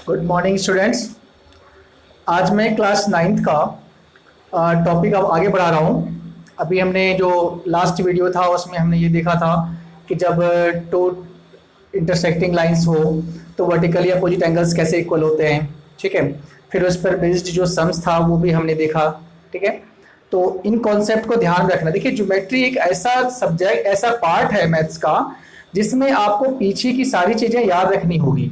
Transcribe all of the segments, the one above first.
Good morning students. आज मैं class ninth का टॉपिक अब आगे बढ़ा रहा हूँ। अभी हमने जो लास्ट वीडियो था उसमें हमने ये देखा था कि जब टू इंटरसेक्टिंग लाइंस हो तो वर्टिकली अपोजिट एंगल्स कैसे इक्वल होते हैं। ठीक है, फिर उस पर बेस्ड जो सम्स था वो भी हमने देखा। ठीक है, तो इन कॉन्सेप्ट को ध्यान रखना। देखिए, ज्योमेट्री एक ऐसा सब्जेक्ट, ऐसा पार्ट है मैथ्स का जिसमें आपको पीछे की सारी चीज़ें याद रखनी होगी।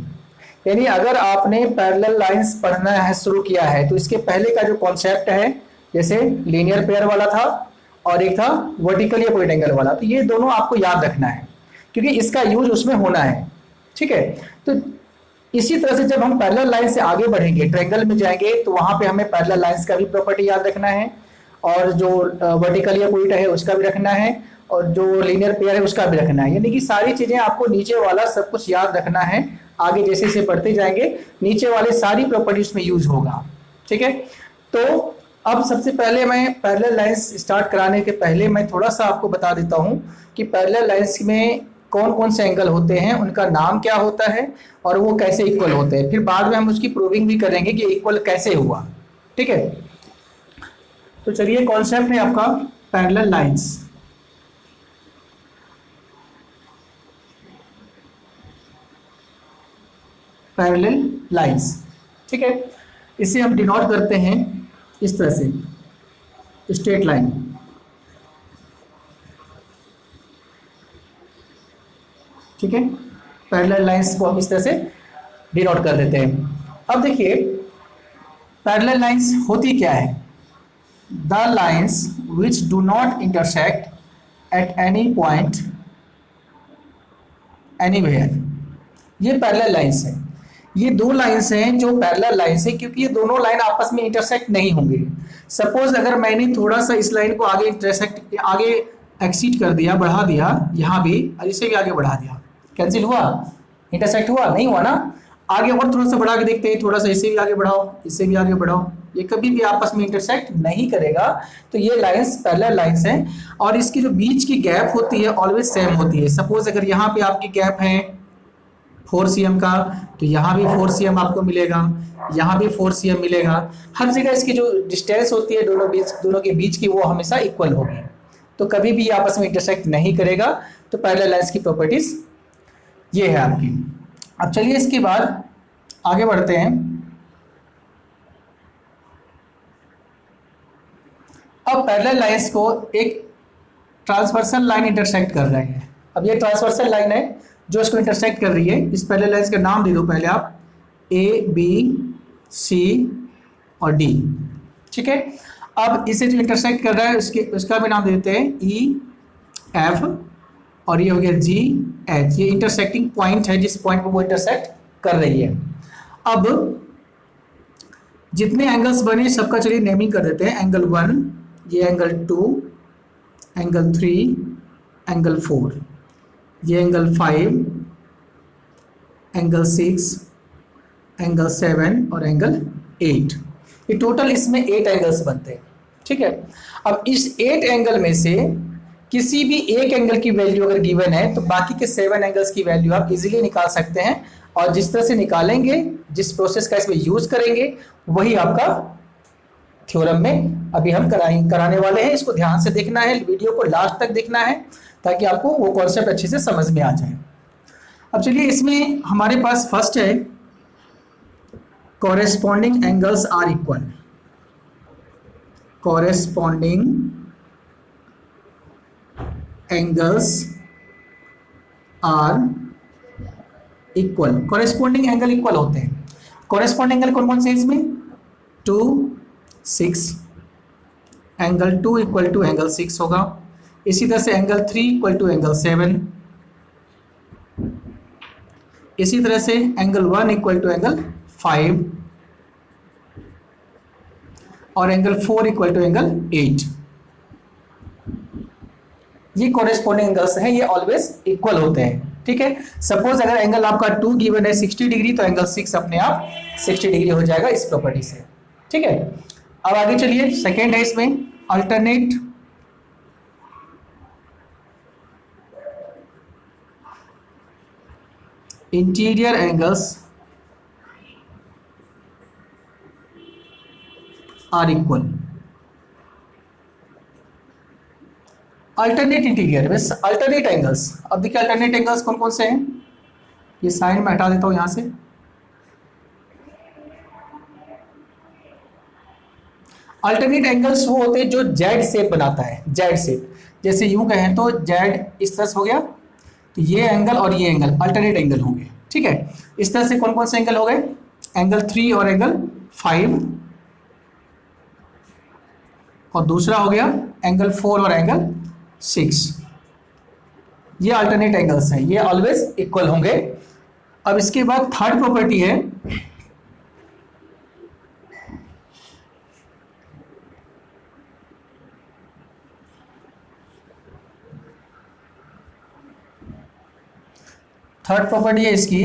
यानी अगर आपने पैरेलल लाइंस पढ़ना है शुरू किया है तो इसके पहले का जो कॉन्सेप्ट है, जैसे लीनियर पेयर वाला था और एक था वर्टिकली अपोजिट एंगल वाला, तो ये दोनों आपको याद रखना है क्योंकि इसका यूज उसमें होना है। ठीक है, तो इसी तरह से जब हम पैरेलल लाइन से आगे बढ़ेंगे, ट्रायंगल में जाएंगे, तो वहां पे हमें पैरेलल लाइंस का भी प्रॉपर्टी याद रखना है और जो वर्टिकली अपोजिट है उसका भी रखना है और जो लीनियर पेयर है उसका भी रखना है। यानी कि सारी चीजें आपको नीचे वाला सब कुछ याद रखना है। आगे जैसे जैसे बढ़ते जाएंगे नीचे वाले सारी प्रॉपर्टीज में यूज होगा। ठीक है, तो अब सबसे पहले मैं पैरेलल लाइंस स्टार्ट कराने के पहले मैं थोड़ा सा आपको बता देता हूं कि पैरेलल लाइंस में कौन कौन से एंगल होते हैं, उनका नाम क्या होता है और वो कैसे इक्वल होते हैं। फिर बाद में हम उसकी प्रूविंग भी करेंगे कि इक्वल कैसे हुआ। ठीक है, तो चलिए, कॉन्सेप्ट है आपका पैरेलल लाइंस। पैरेलल लाइंस, ठीक है, इसे हम डिनोट करते हैं इस तरह से, स्ट्रेट लाइन। ठीक है, पैरेलल लाइंस को हम इस तरह से डिनोट कर देते हैं। अब देखिए, पैरेलल लाइंस होती क्या है? The lines which do not intersect at any point anywhere, ये पैरेलल लाइंस है। ये दो लाइंस हैं जो पैरेलल लाइंस है क्योंकि ये दोनों लाइन आपस में इंटरसेक्ट नहीं होंगे। सपोज अगर मैंने थोड़ा सा इस लाइन को आगे इंटरसेक्ट, आगे एक्सीड कर दिया, बढ़ा दिया, यहाँ भी और इसे भी आगे बढ़ा दिया, कैंसिल हुआ? इंटरसेक्ट हुआ? नहीं हुआ ना। आगे और थोड़ा सा बढ़ा के देखते हैं, थोड़ा सा इसे भी आगे बढ़ाओ, इसे भी आगे बढ़ाओ, ये कभी भी आपस में इंटरसेक्ट नहीं करेगा। तो ये लाइंस पैरेलल लाइंस हैं और इसकी जो बीच की गैप होती है ऑलवेज सेम होती है। सपोज अगर यहाँ पे आपकी गैप है 4 cm का, तो यहाँ भी 4 cm आपको मिलेगा, यहाँ भी 4 cm मिलेगा। हर जगह इसकी जो डिस्टेंस होती है दोनों के बीच की, वो हमेशा इक्वल होगी, तो कभी भी आपस में इंटरसेक्ट नहीं करेगा। तो पैरेलल लाइंस की प्रॉपर्टीज ये है आपकी। अब चलिए इसके बाद आगे बढ़ते हैं। अब पैरेलल लाइंस को एक ट्रांसवर्सल लाइन इंटरसेक्ट कर रहे हैं। अब ये ट्रांसवर्सल लाइन है जो इसको इंटरसेक्ट कर रही है। इस पैरेलल लाइंस का नाम दे दो पहले आप, ए बी सी और डी। ठीक है, अब इसे जो इंटरसेक्ट कर रहा है उसका भी नाम दे देते हैं ई एफ और ये हो गया जी एच। ये इंटरसेक्टिंग पॉइंट है जिस पॉइंट पर वो इंटरसेक्ट कर रही है। अब जितने एंगल्स बने सबका चलिए नेमिंग कर देते हैं। एंगल 1, ये एंगल 2, एंगल 3, एंगल 4, ये एंगल 5, एंगल 6, एंगल 7 और एंगल 8। ये टोटल इसमें 8 एंगल्स बनते हैं। ठीक है, अब इस 8 एंगल में से किसी भी एक एंगल की वैल्यू अगर गिवन है तो बाकी के 7 एंगल्स की वैल्यू आप इजीली निकाल सकते हैं। और जिस तरह से निकालेंगे, जिस प्रोसेस का इसमें यूज करेंगे, वही आपका थ्योरम में अभी हम कराने वाले हैं। इसको ध्यान से देखना है, वीडियो को लास्ट तक देखना है ताकि आपको वो कॉन्सेप्ट अच्छे से समझ में आ जाए। अब चलिए, इसमें हमारे पास फर्स्ट है corresponding angles are equal. Corresponding angles are equal. Corresponding angle equal होते हैं। कॉरेस्पॉन्डिंग एंगल कौन कौन से हैं इसमें? 2, 6, एंगल 2 इक्वल टू एंगल 6 होगा। इसी तरह से एंगल 3 इक्वल टू एंगल 7, इसी तरह से एंगल 1 इक्वल टू एंगल 5 और एंगल 4 इक्वल टू एंगल 8। ये कॉरेस्पॉन्डिंग एंगल्स हैं, ये ऑलवेज इक्वल होते हैं। ठीक है, सपोज अगर एंगल आपका 2 गिवन है 60 डिग्री, तो एंगल 6 अपने आप 60 डिग्री हो जाएगा इस प्रॉपर्टी से। ठीक है, अब आगे चलिए, सेकेंड है इसमें alternate interior angles are equal. Alternate interior means alternate angles. अब देखिए अल्टरनेट एंगल्स कौन कौन से हैं, ये साइन में हटा देता हूं यहां से। अल्टरनेट एंगल्स वो होते हैं जो जेड शेप बनाता है, जेड शेप। जैसे यूं कहें तो जेड इस तरह से हो गया, तो ये एंगल और ये एंगल अल्टरनेट एंगल होंगे, ठीक है। इस तरह से कौन कौन से एंगल हो गए, एंगल 3 और एंगल 5, और दूसरा हो गया एंगल 4 और एंगल 6। ये अल्टरनेट एंगल्स हैं, ये ऑलवेज इक्वल होंगे। अब इसके बाद थर्ड प्रॉपर्टी है इसकी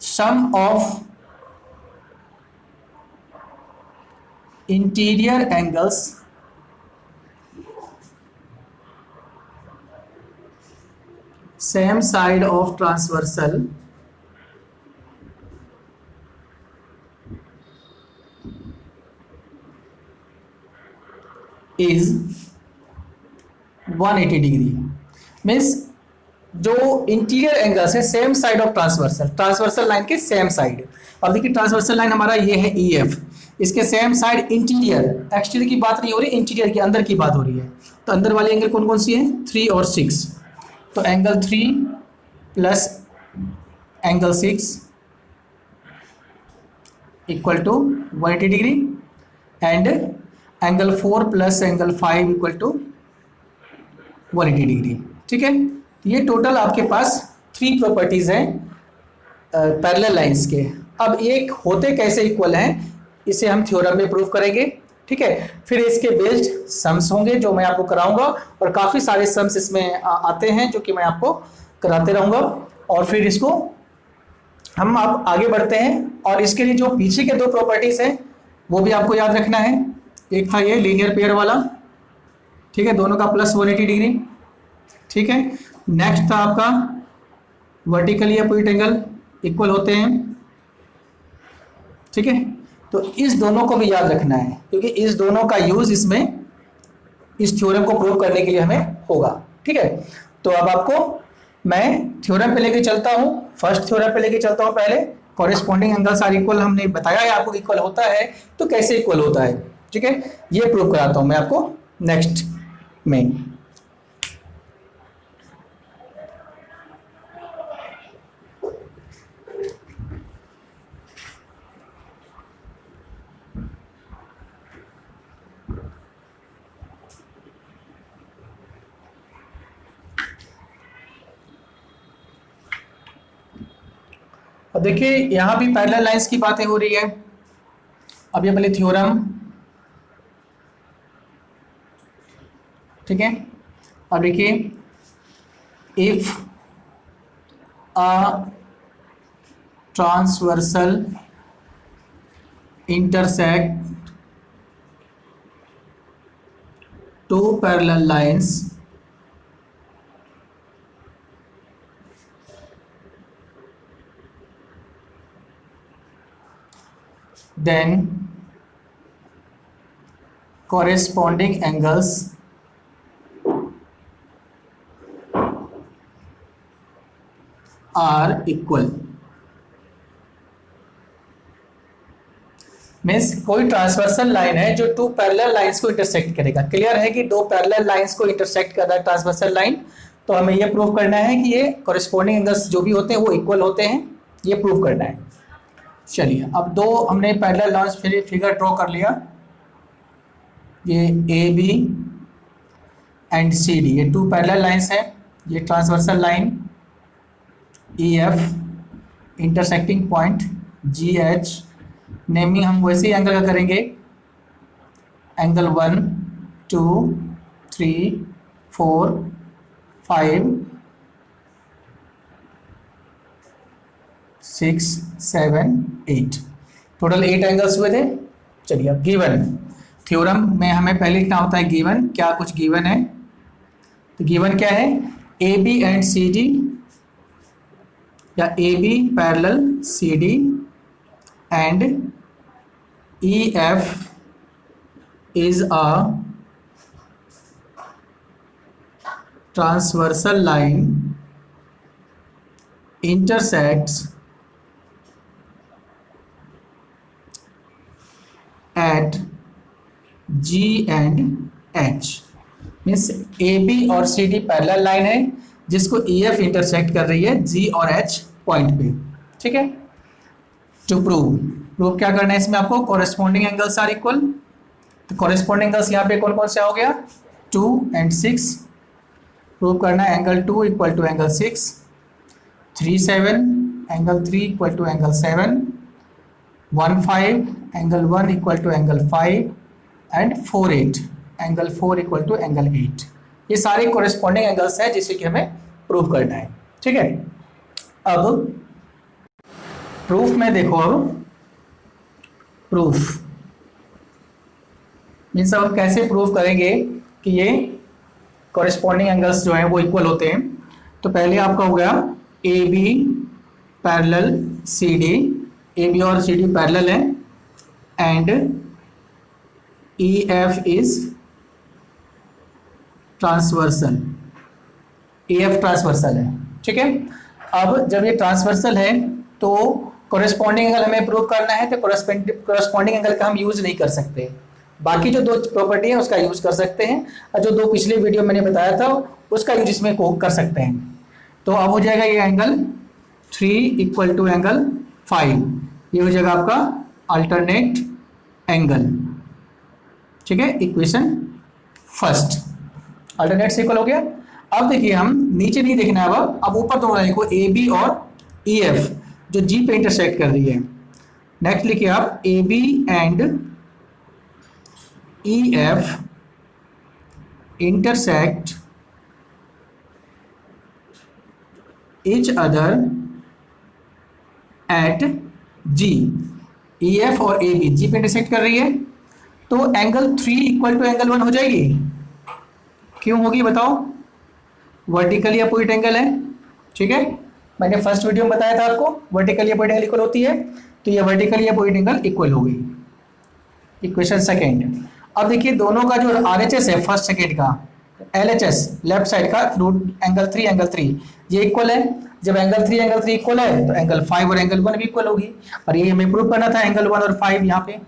sum of interior angles same side of transversal is 180 degree. Means जो इंटीरियर एंगल्स है same side of transversal, transversal line के सेम साइड। अब देखिए ट्रांसवर्सल लाइन हमारा ये है ई एफ, इसके सेम साइड इंटीरियर, एक्सटीरियर की बात नहीं हो रही, इंटीरियर की अंदर की बात हो रही है। तो अंदर वाले एंगल कौन कौन सी है, 3 और 6। तो angle 3 plus angle 6 equal to 180 degree, and angle 4 plus angle 5 equal to 180 degree, ठीक है। ये टोटल आपके पास 3 प्रॉपर्टीज हैं पैरेलल लाइंस के। अब ये होते कैसे इक्वल हैं, इसे हम थ्योरम में प्रूव करेंगे, ठीक है। फिर इसके बेस्ड सम्स होंगे जो मैं आपको कराऊंगा, और काफी सारे सम्स इसमें आते हैं जो कि मैं आपको कराते रहूंगा। और फिर इसको हम अब आगे बढ़ते हैं, और इसके लिए जो पीछे के 2 प्रॉपर्टीज हैं वो भी आपको याद रखना है। एक था ये लीनियर पेयर वाला, ठीक है, दोनों का प्लस 180 डिग्री, ठीक है। नेक्स्ट था आपका वर्टिकली अपोजिट एंगल इक्वल होते हैं, ठीक है। तो इस दोनों को भी याद रखना है, क्योंकि इस दोनों का यूज इसमें इस थ्योरम को प्रूव करने के लिए हमें होगा, ठीक है। तो अब आपको मैं थ्योरम पे लेके चलता हूं, फर्स्ट थ्योरम पे लेके चलता हूं। पहले कॉरेस्पॉन्डिंग एंगल्स आर इक्वल, हमने बताया है आपको इक्वल होता है, तो कैसे इक्वल होता है, ठीक है, ये प्रूव कराता हूं मैं आपको नेक्स्ट में। अब देखिए यहां भी पैरेलल लाइंस की बातें हो रही है। अब ये पहले थ्योरम, ठीक है। अब देखिए if a transversal intersect 2 parallel lines then corresponding angles are equal। Means कोई ट्रांसवर्सल लाइन है जो 2 पैरेलल लाइंस को इंटरसेक्ट करेगा। क्लियर है कि 2 पैरेलल लाइंस को इंटरसेक्ट कर रहा है ट्रांसवर्सल लाइन, तो हमें ये प्रूव करना है कि ये कॉरेस्पॉन्डिंग एंगल्स जो भी होते हैं वो इक्वल होते हैं, ये प्रूव करना है। चलिए अब 2 हमने पैरेलल लाइंस फिगर ड्रॉ कर लिया, ये A B and C D, ये 2 पैरेलल लाइंस है। ये transversal line E F, intersecting point G H, naming हम वैसे ही एंगल का करेंगे, एंगल 1 2 3 4 5 6 7 8, टोटल 8 एंगल्स हुए थे। चलिए अब गिवन थ्योरम में हमें पहले लिखना होता है गिवन, क्या कुछ गिवन है। तो गिवन क्या है, A B and C D, या A B parallel C D and EF is a transversal line intersects at G and H। Means A B और सी डी पैरेलल लाइन है जिसको ई एफ इंटरसेक्ट कर रही है जी और एच पॉइंट पे। ठीक है, टू प्रूव क्या करना है इसमें आपको, कॉरेस्पॉन्डिंग एंगल्स आर इक्वल। तो कॉरेस्पॉन्डिंग एंगल्स यहाँ पे कौन कौन से हो गया, 2 and 6। प्रूव करना है angle 2 equal to angle 6, 3 7 angle 3 equal to angle 7, 1 5 angle 1 equal to angle 5 and 4 8 angle 4 equal to angle 8। ये सारे कॉरेस्पॉन्डिंग एंगल्स हैं जिसे कि हमें प्रूव करना है। ठीक है, अब प्रूफ में देखो, अब प्रूफ मीन्स अब कैसे प्रूव करेंगे कि ये कॉरेस्पॉन्डिंग एंगल्स जो हैं वो इक्वल होते हैं। तो पहले आपका हो गया A B parallel C D, A B और सी डी पैरेलल है and E F is transversal, A F transversal है। ठीक है, अब जब ये ट्रांसवर्सल है तो कॉरेस्पॉन्डिंग एंगल हमें प्रूव करना है, तो कॉरेस्पॉन्डिंग एंगल का हम यूज नहीं कर सकते, बाकी जो दो प्रॉपर्टी है उसका यूज कर सकते हैं, और जो दो पिछले वीडियो मैंने बताया था उसका यूज इसमें कर सकते हैं। तो अब हो जाएगा ये एंगल 3 इक्वल टू एंगल 5, ये हो जाएगा आपका अल्टरनेट एंगल। ठीक है, इक्वेशन फर्स्ट अल्टरनेट से इक्वल हो गया। अब देखिए हम नीचे नहीं देखना है, अब ऊपर दोनों देखो ए बी और ई एफ जो जी पे इंटरसेक्ट कर रही है। नेक्स्ट लिखिए आप A B and E F intersect each other at G। E F और ए बी जी पे इंटरसेक्ट कर रही है, तो एंगल 3 इक्वल टू एंगल 1 हो जाएगी। क्यों होगी बताओ, वर्टिकली अपोजिट एंगल है। ठीक है, मैंने फर्स्ट वीडियो में बताया था आपको वर्टिकली अपोजिट एंगल इक्वल होती है, तो ये वर्टिकली अपोजिट एंगल इक्वल हो गई। इक्वेशन सेकेंड, अब देखिए दोनों का जो आर एच एस है फर्स्ट सेकेंड का, L H S left side का रूट एंगल 3 ये इक्वल है। जब एंगल 3 इक्वल है तो एंगल 5 और एंगल 1 भी इक्वल होगी, और ये हमें प्रूव करना था एंगल 1 और 5 यहाँ पे।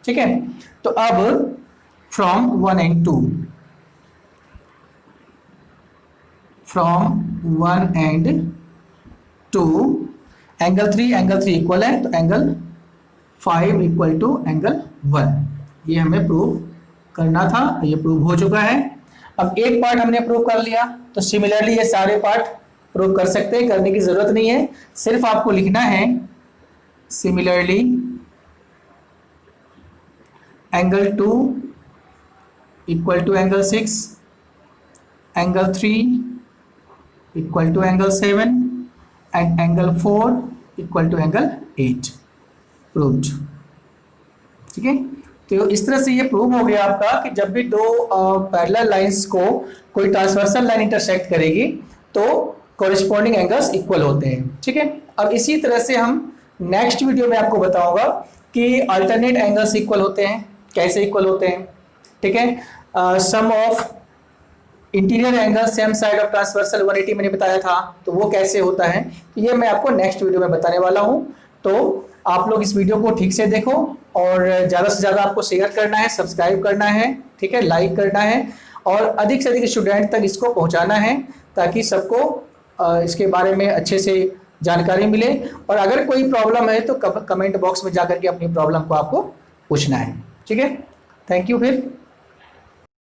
ठीक है, तो अब from 1 and 2, from 1 and 2 angle 3 equal है, तो एंगल 5 इक्वल टू एंगल 1, ये हमें प्रूव करना था, ये प्रूव हो चुका है। अब एक पार्ट हमने प्रूव कर लिया, तो सिमिलरली ये सारे पार्ट प्रूव कर सकते हैं, करने की जरूरत नहीं है, सिर्फ आपको लिखना है similarly angle 2 equal to angle 6, angle 3 equal to angle 7 and angle 4 equal to angle 8 proved. ठीक है, तो इस तरह से ये प्रूव हो गया आपका कि जब भी दो पैरेलल लाइंस को कोई ट्रांसवर्सल लाइन इंटरसेक्ट करेगी तो कॉरेस्पॉन्डिंग एंगल्स इक्वल होते हैं। ठीक है, अब इसी तरह से हम नेक्स्ट वीडियो में आपको बताऊंगा कि अल्टरनेट एंगल्स इक्वल होते हैं, कैसे इक्वल होते हैं। ठीक है, sum of interior angle same side of transversal 180 मैंने बताया था, तो वो कैसे होता है ये मैं आपको नेक्स्ट वीडियो में बताने वाला हूँ। तो आप लोग इस वीडियो को ठीक से देखो और ज़्यादा से ज़्यादा आपको शेयर करना है, सब्सक्राइब करना है, ठीक है, लाइक करना है, और अधिक से अधिक स्टूडेंट तक इसको पहुंचाना है ताकि सबको इसके बारे में अच्छे से जानकारी मिले। और अगर कोई प्रॉब्लम है तो कमेंट बॉक्स में जाकर के अपनी प्रॉब्लम को आपको पूछना है। ठीक है, थैंक यू फिर।